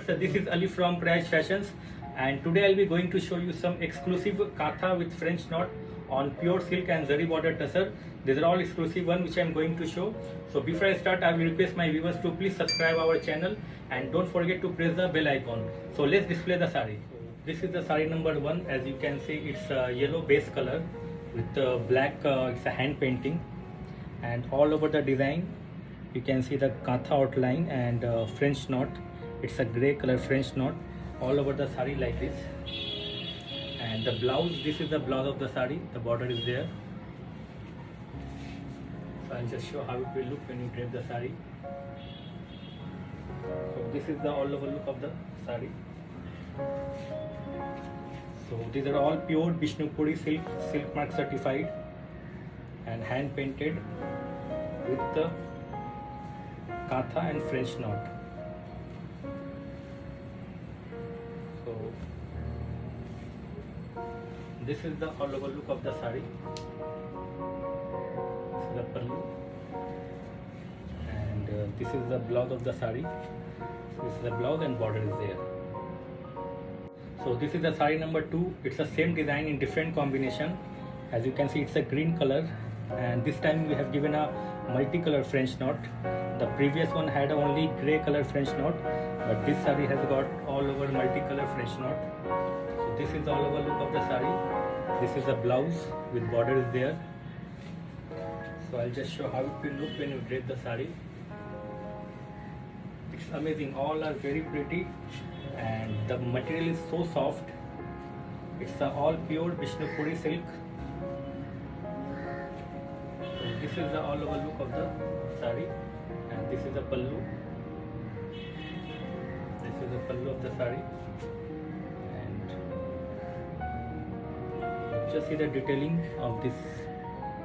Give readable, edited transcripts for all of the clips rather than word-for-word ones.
viewers, this is Ali from Price Fashions, and today I'll be going to show you some exclusive katha with French knot on pure silk and zari border tussar. These are all exclusive one which I'm going to show. So before I start, I will request my viewers to please subscribe our channel and don't forget to press the bell icon. So let's display the sari. This is the sari number 1. As you can see, it's a yellow base color with black, it's a hand painting, and all over the design you can see the katha outline and French knot. It's a grey color French knot all over the sari like this. And the blouse, this is the blouse of the sari, the border is there. So I'll just show how it will look when you drape the sari. So this is the all over look of the sari. So these are all pure Bishnupuri silk mark certified and hand painted with the katha and French knot. So this is the all over look of the sari. This is the pallu, and this is the blouse of the sari. This is the blouse and border is there. So this is the sari number 2. It's the same design in different combination. As you can see, it's a green color, and this time we have given a multicolor French knot. The previous one had only grey color French knot, but this sari has got all over multicolor French knot. So this is the all over look of the sari. This is the blouse with border is there. So I'll just show how it will look when you drape the sari. It's amazing. All are very pretty, and the material is so soft. It's the all pure Bishnupuri silk. So this is the all over look of the sari, and this is the pallu. This is the pallu of the sari, and just see the detailing of this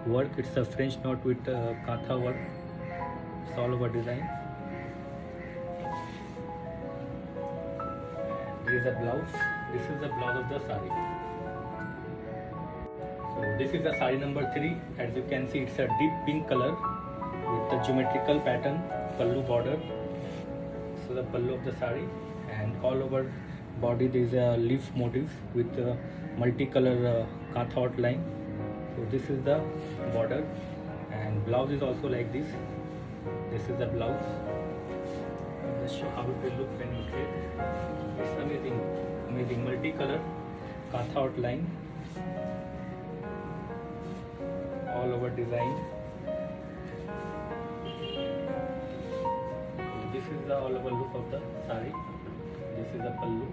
work. It's a French knot with katha work. It's all over design. And there is a blouse. This is the blouse of the sari. So this is the sari number 3. As you can see, it's a deep pink color with the geometrical pattern pallu border. So the pallu of the sari, and all over body there is a leaf motif with multicolor katha outline. So this is the border, and blouse is also like this. This is the blouse. I'll just show how it will look when you drape. It's amazing, amazing multicolor katha outline all over design. So this is the all over look of the sari. This is the pallu.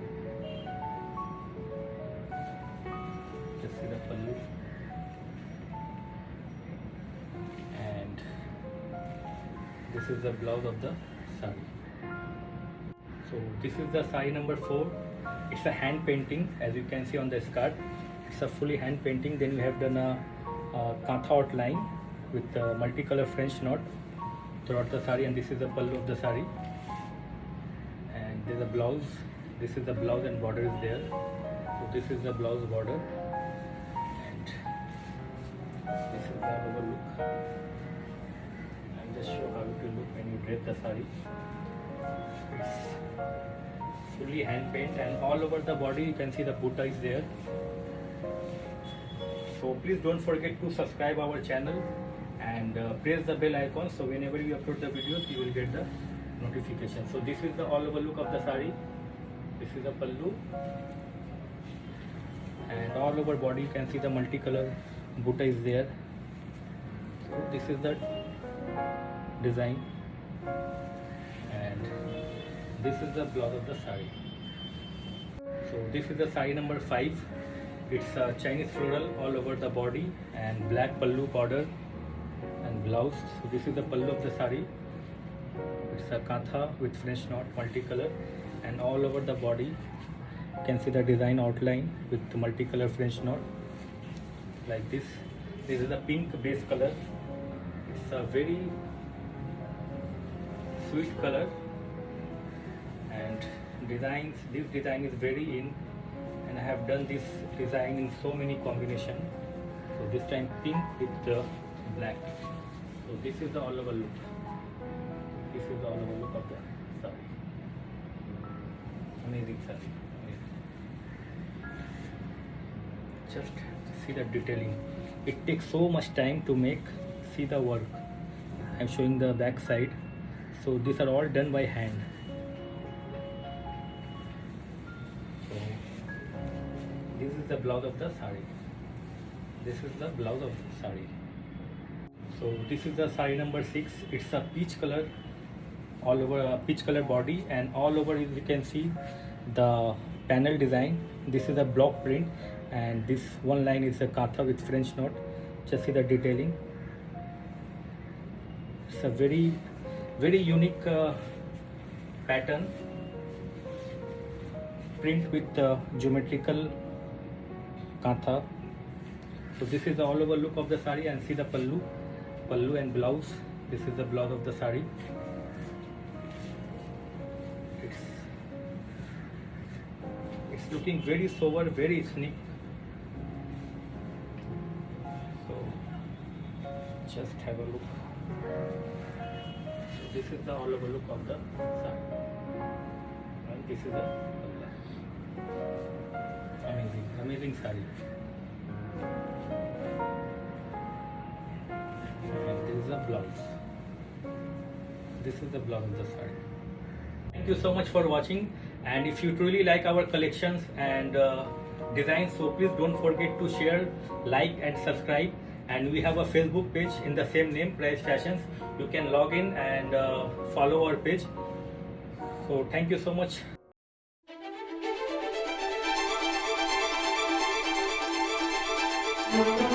This is the pallu. And this is the blouse of the sari. So this is the sari number 4. It's a hand painting, as you can see on the skirt. It's a fully hand painting. Then we have done a katha outline with multicolor French knot throughout the sari, and this is the pallu of the sari. And there's a blouse. This is the blouse and border is there. So this is the blouse border, and this is the over look. I'll just show how it will look when you drape the sari. It's fully hand paint, and all over the body you can see the butta is there. So please don't forget to subscribe our channel and press the bell icon, so whenever we upload the videos you will get the notification. So this is the all over look of the sari. This is the pallu, and all over body you can see the multicolor butta is there. So this is the design, and this is the blouse of the sari. So this is the sari number 5. It's a Chinese floral all over the body and black pallu border and blouse. So this is the pallu of the sari. It's a katha with French knot multicolor, and all over the body you can see the design outline with multicolor French knot like this. This is the pink base color. It's a very sweet color, and designs, this design is very in, and I have done this design in so many combinations. So this time pink with the black. So this is the all over look. This is the all over look of the sari. amazing sari. Just see the detailing. It takes so much time to make. See the work. I'm showing the back side. So these are all done by hand. So this is the blouse of the sari. This is the blouse of the sari. So this is the sari number 6. It's a peach color, all over a peach color body, and all over you can see the panel design. This is a block print, and this one line is a katha with French knot. Just see the detailing. It's a very unique pattern, print with geometrical katha. So this is the all over look of the sari, and see the pallu and blouse. This is the blouse of the sari. It's looking very sober, very ethnic. So just have a look. So this is the all over look of the sari, and this is the amazing sari. And this is the blouse. This is the blouse of the sari. Thank you so much for watching, and if you truly like our collections and designs, so please don't forget to share, like and subscribe. And we have a Facebook page in the same name, Price Fashions. You can log in and follow our page. So thank you so much. Thank you.